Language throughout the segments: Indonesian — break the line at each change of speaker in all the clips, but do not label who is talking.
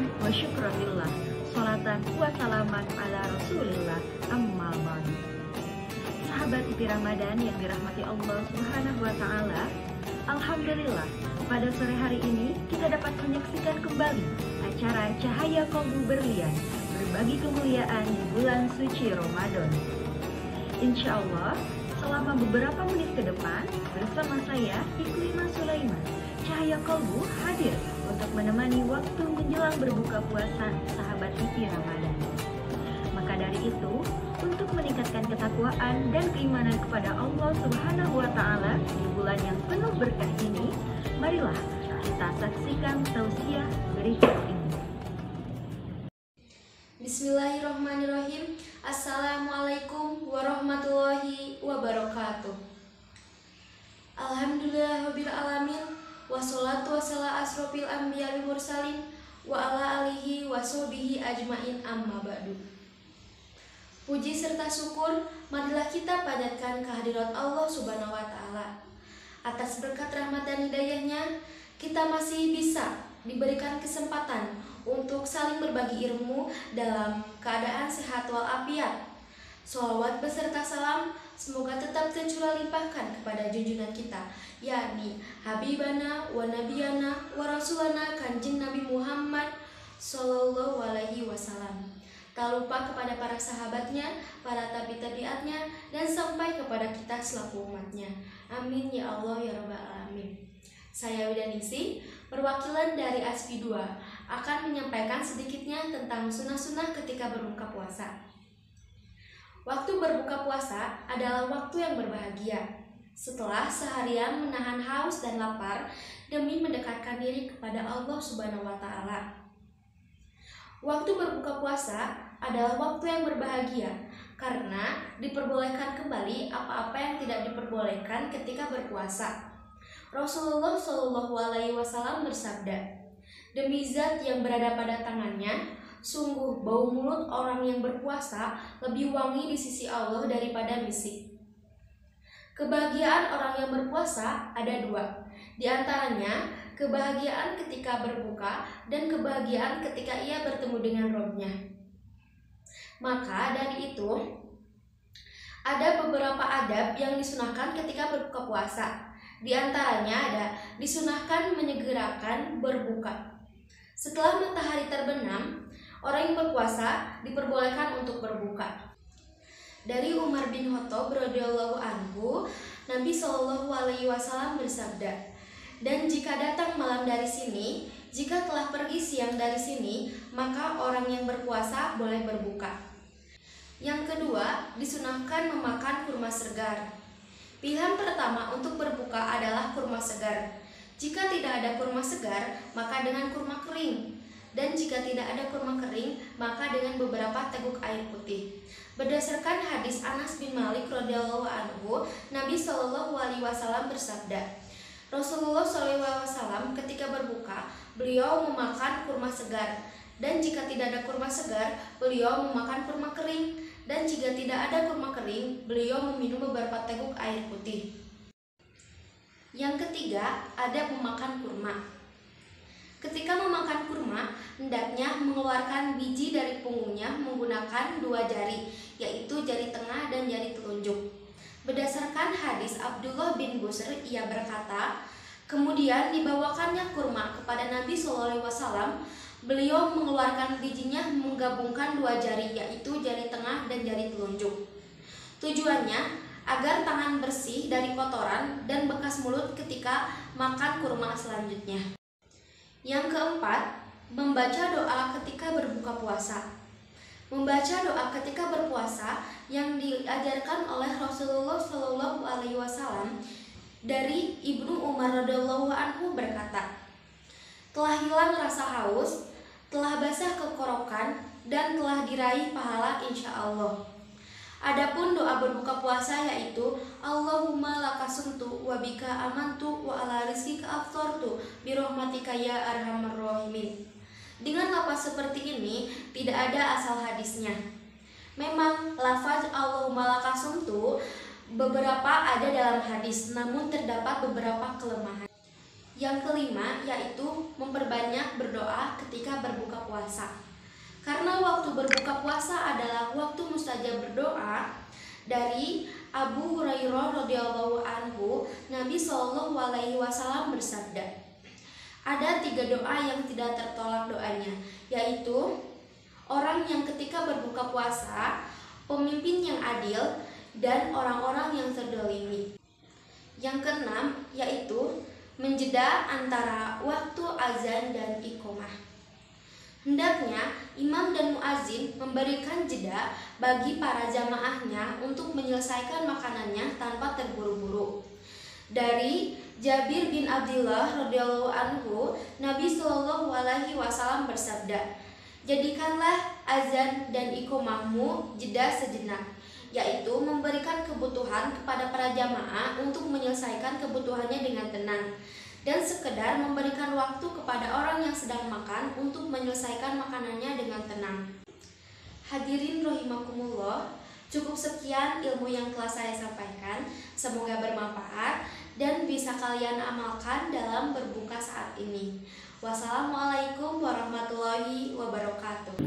hamdan wa syukran lillah, sholatan wa salaman ala rasulillah, amma ba'du. Sahabat TV Ramadan yang dirahmati Allah Subhanahu wa Ta'ala, alhamdulillah, pada sore hari ini kita dapat menyaksikan kembali acara Cahaya Kolbu Berlian, berbagi kemuliaan di bulan suci Ramadan. Insya Allah, selama beberapa menit ke depan, bersama saya, Iklimah Sulaiman, Cahaya Kolbu hadir untuk menemani waktu menjelang berbuka puasa sahabat TV Ramadan. Maka dari itu, untuk meningkatkan ketakwaan dan keimanan kepada Allah Subhanahu wa Ta'ala di bulan yang penuh berkah ini, marilah kita saksikan tausiah berikut ini.
Bismillahirrahmanirrahim. Assalamualaikum warahmatullahi wabarakatuh. Alhamdulillahirabbil alamin, wassalatu wassalamu asrofil anbiya wal mursalin wa ala alihi wa sahbihi ajmain, amma ba'du. Puji serta syukur marilah kita panjatkan kehadirat Allah Subhanahu wa Ta'ala. Atas berkat rahmat dan hidayahnya, kita masih bisa diberikan kesempatan untuk saling berbagi ilmu dalam keadaan sehat walafiat. Sholawat beserta salam semoga tetap tercurah limpahkan kepada junjungan kita, yakni Habibana wa Nabiyana wa Rasulana Kanjeng Nabi Muhammad Sallallahu Alaihi Wasallam. Tak lupa kepada para sahabatnya, para tabi-tabiatnya, dan sampai kepada kita selaku umatnya. Amin ya Allah ya Rabbal Alamin. Saya Widaningsih, perwakilan dari ASPI 2, akan menyampaikan sedikitnya tentang sunah-sunah ketika berbuka puasa. Waktu berbuka puasa adalah waktu yang berbahagia. Setelah seharian menahan haus dan lapar demi mendekatkan diri kepada Allah Subhanahu wa Ta'ala. Waktu berbuka puasa adalah waktu yang berbahagia karena diperbolehkan kembali apa-apa yang tidak diperbolehkan ketika berpuasa. Rasulullah Shallallahu Alaihi Wasallam bersabda, "Demi zat yang berada pada tangannya, sungguh bau mulut orang yang berpuasa lebih wangi di sisi Allah daripada misik." Kebahagiaan orang yang berpuasa ada dua, di antaranya kebahagiaan ketika berbuka dan kebahagiaan ketika ia bertemu dengan Robnya. Maka dari itu, ada beberapa adab yang disunahkan ketika berbuka puasa. Di antaranya ada disunahkan menyegerakan berbuka. Setelah matahari terbenam, orang yang berpuasa diperbolehkan untuk berbuka. Dari Umar bin Khattab radhiyallahu anhu, Nabi Shallallahu Alaihi Wasallam bersabda, "Dan jika datang malam dari sini, jika telah pergi siang dari sini, maka orang yang berpuasa boleh berbuka." Yang kedua, disunahkan memakan kurma segar. Pilihan pertama untuk berbuka adalah kurma segar. Jika tidak ada kurma segar, maka dengan kurma kering. Dan jika tidak ada kurma kering, maka dengan beberapa teguk air putih. Berdasarkan hadis Anas bin Malik radhiyallahu anhu, Nabi Shallallahu Alaihi Wasallam bersabda, Rasulullah SAW ketika berbuka, beliau memakan kurma segar. Dan jika tidak ada kurma segar, beliau memakan kurma kering. Dan jika tidak ada kurma kering, beliau meminum beberapa teguk air putih. Yang ketiga, ada memakan kurma. Ketika memakan kurma, hendaknya mengeluarkan biji dari punggungnya menggunakan dua jari, yaitu jari tengah dan jari telunjuk. Berdasarkan hadis Abdullah bin Busr, ia berkata, kemudian dibawakannya kurma kepada Nabi SAW. Beliau mengeluarkan bijinya menggabungkan dua jari, yaitu jari tengah dan jari telunjuk. Tujuannya agar tangan bersih dari kotoran dan bekas mulut ketika makan kurma selanjutnya. Yang keempat, membaca doa ketika berbuka puasa. Membaca doa ketika berpuasa yang diajarkan oleh Rasulullah Shallallahu Alaihi Wasallam dari Ibnu Umar radhiyallahu anhu berkata, "Telah hilang rasa haus, telah basah kekorokan, dan telah diraih pahala insya Allah." Adapun doa berbuka puasa yaitu Allahumma lakasumtu wa bika amantu wa ala rizqika aftartu birahmatika ya arhamar rahimin. Dengan lafaz seperti ini tidak ada asal hadisnya. Memang lafaz Allahumma lakasumtu beberapa ada dalam hadis, namun terdapat beberapa kelemahan. Yang kelima yaitu memperbanyak berdoa ketika berbuka puasa. Karena waktu berbuka puasa adalah waktu mustajab berdoa, dari Abu Hurairah radhiyallahu anhu, Nabi Shallallahu alaihi wasallam bersabda, ada 3 doa yang tidak tertolak doanya, yaitu orang yang ketika berbuka puasa, pemimpin yang adil, dan orang-orang yang terdolimi. Yang keenam yaitu menjeda antara waktu azan dan iqomah. Hendaknya imam dan muazin memberikan jeda bagi para jamaahnya untuk menyelesaikan makanannya tanpa terburu-buru. Dari Jabir bin Abdullah radhiyallahu anhu, Nabi Shallallahu alaihi wasallam bersabda, jadikanlah azan dan iqomahmu jeda sejenak, yaitu memberikan kebutuhan kepada para jamaah untuk menyelesaikan kebutuhannya dengan tenang, dan sekedar memberikan waktu kepada orang yang sedang makan untuk menyelesaikan makanannya dengan tenang. Hadirin rahimakumullah, cukup sekian ilmu yang telah saya sampaikan. Semoga bermanfaat dan bisa kalian amalkan dalam berbuka saat ini. Wassalamualaikum warahmatullahi wabarakatuh.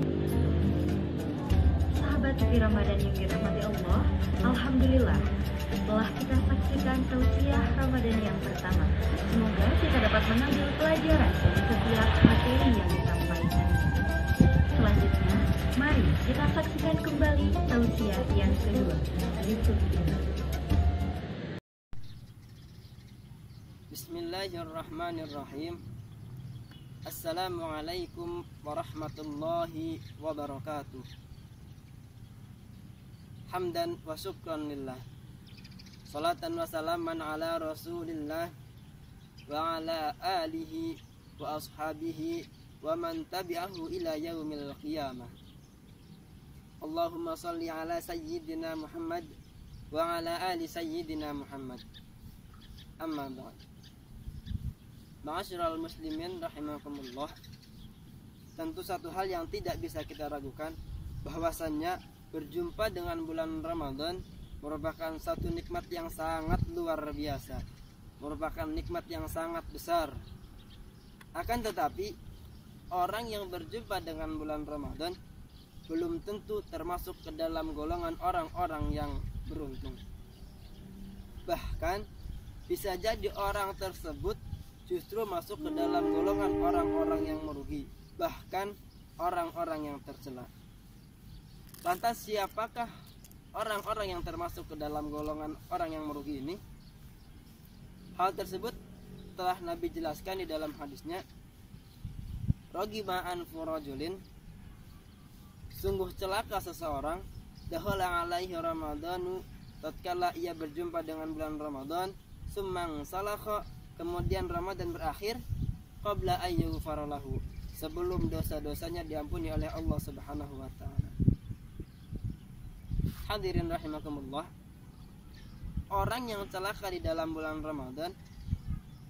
Sahabat TV Ramadan yang dirahmati Allah, alhamdulillah telah kita saksikan tausiah Ramadan yang pertama. Semoga kita dapat mengambil pelajaran dari setiap materi yang disampaikan. Selanjutnya, mari kita saksikan kembali tausiah yang kedua. Berikut ini.
Bismillahirrahmanirrahim. Assalamualaikum warahmatullahi wabarakatuh. Hamdan wa syukran lillah, salatan wa salaman ala rasulillah wa ala alihi wa ashabihi wa man tabi'ahu ila yaumil qiyamah. Allahumma salli ala sayyidina Muhammad wa ala ali sayyidina Muhammad. Amma ba'd. Ma'asyiral muslimin rahimakumullah. Tentu satu hal yang tidak bisa kita ragukan, bahwasannya berjumpa dengan bulan Ramadan merupakan satu nikmat yang sangat luar biasa, merupakan nikmat yang sangat besar. Akan tetapi, orang yang berjumpa dengan bulan Ramadan belum tentu termasuk ke dalam golongan orang-orang yang beruntung. Bahkan bisa jadi orang tersebut justru masuk ke dalam golongan orang-orang yang merugi, bahkan orang-orang yang tercela. Lantas siapakah orang-orang yang termasuk ke dalam golongan orang yang merugi ini? Hal tersebut telah Nabi jelaskan di dalam hadisnya, Ragima anfu rajulin, sungguh celaka seseorang, dakhala alaihi ramadanu, tatkala ia berjumpa dengan bulan Ramadan, sumang salakha, kemudian Ramadan berakhir, qabla ayyughfara lahu, sebelum dosa-dosanya diampuni oleh Allah Subhanahu wa taala. Hadirin rahimakumullah, orang yang celaka di dalam bulan Ramadan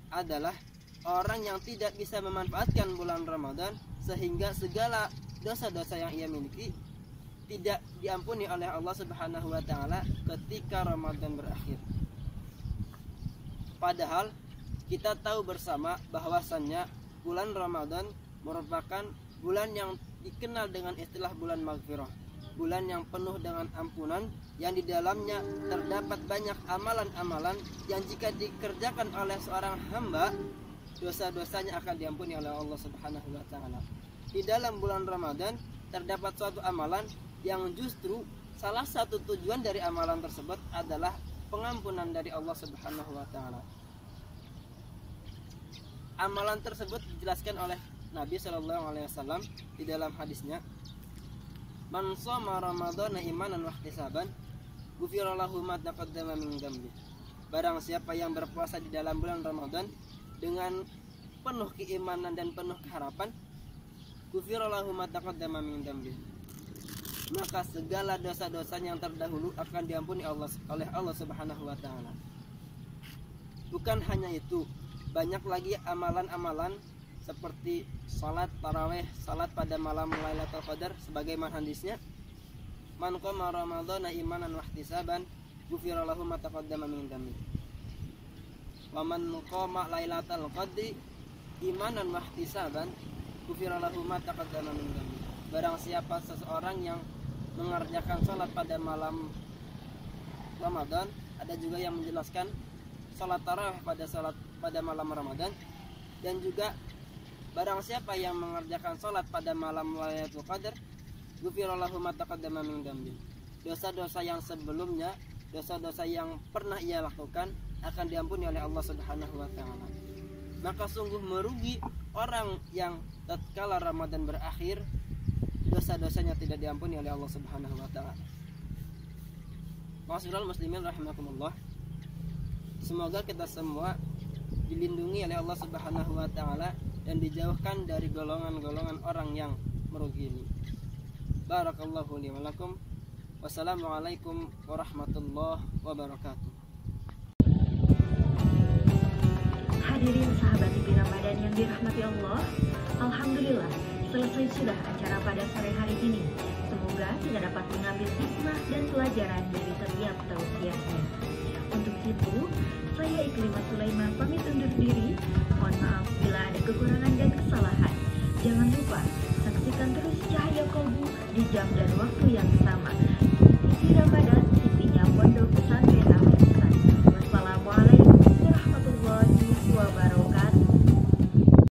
adalah orang yang tidak bisa memanfaatkan bulan Ramadan, sehingga segala dosa-dosa yang ia miliki tidak diampuni oleh Allah Subhanahu wa taala ketika Ramadan berakhir. Padahal kita tahu bersama bahwasannya bulan Ramadan merupakan bulan yang dikenal dengan istilah bulan maghfirah, bulan yang penuh dengan ampunan, yang di dalamnya terdapat banyak amalan-amalan yang jika dikerjakan oleh seorang hamba, dosa-dosanya akan diampuni oleh Allah Subhanahu wa taala. Di dalam bulan Ramadan terdapat suatu amalan yang justru salah satu tujuan dari amalan tersebut adalah pengampunan dari Allah Subhanahu wa taala. Amalan tersebut dijelaskan oleh Nabi sallallahu alaihi wasallam di dalam hadisnya, man shoma ramadhana imanan wa ihtisaban, ghufira lahu ma taqaddama min dhanbi. Barang siapa yang berpuasa di dalam bulan Ramadan dengan penuh keimanan dan penuh keharapan, ghufira lahu ma taqaddama min dhanbi, maka segala dosa-dosanya yang terdahulu akan diampuni oleh Allah Subhanahu wa taala. Bukan hanya itu, banyak lagi amalan-amalan seperti salat tarawih, salat pada malam Lailatul Qadar, sebagaimana hadisnya, man qama ramadhana imanan wa ihtisaban, ghufira lahu ma taqaddama min dhanbi. Wa man qama lailatal qadri imanan wa ihtisaban ghufira lahu ma taqaddama min dhanbi. Barang siapa seseorang yang mengerjakan salat pada malam Ramadan, ada juga yang menjelaskan salat tarawih pada malam Ramadan, dan juga barang siapa yang mengerjakan salat pada malam Lailatul Qadar, ghufira lahu ma taqaddama min dhanbi. Dosa-dosa yang sebelumnya, dosa-dosa yang pernah ia lakukan akan diampuni oleh Allah Subhanahu wa taala. Maka sungguh merugi orang yang tatkala Ramadan berakhir dosa-dosanya tidak diampuni oleh Allah Subhanahu wa taala. Ma'asyiral muslimin rahimakumullah. Semoga kita semua dilindungi oleh Allah Subhanahu wa taala dan dijauhkan dari golongan-golongan orang yang merugi ini. Barakallahu li wa lakum. Wassalamualaikum warahmatullahi wabarakatuh.
Hadirin sahabat TV Ramadan yang dirahmati Allah, alhamdulillah selesai sudah acara pada sore hari ini. Semoga kita dapat mengambil hikmah dan pelajaran dari setiap tausiahnya. Untuk itu, saya Iklimah Sulaiman pamit undur diri. Mohon maaf bila ada kekurangan dan kesalahan. Jangan lupa saksikan terus Cahaya Kolbu di jam dan waktu yang sama.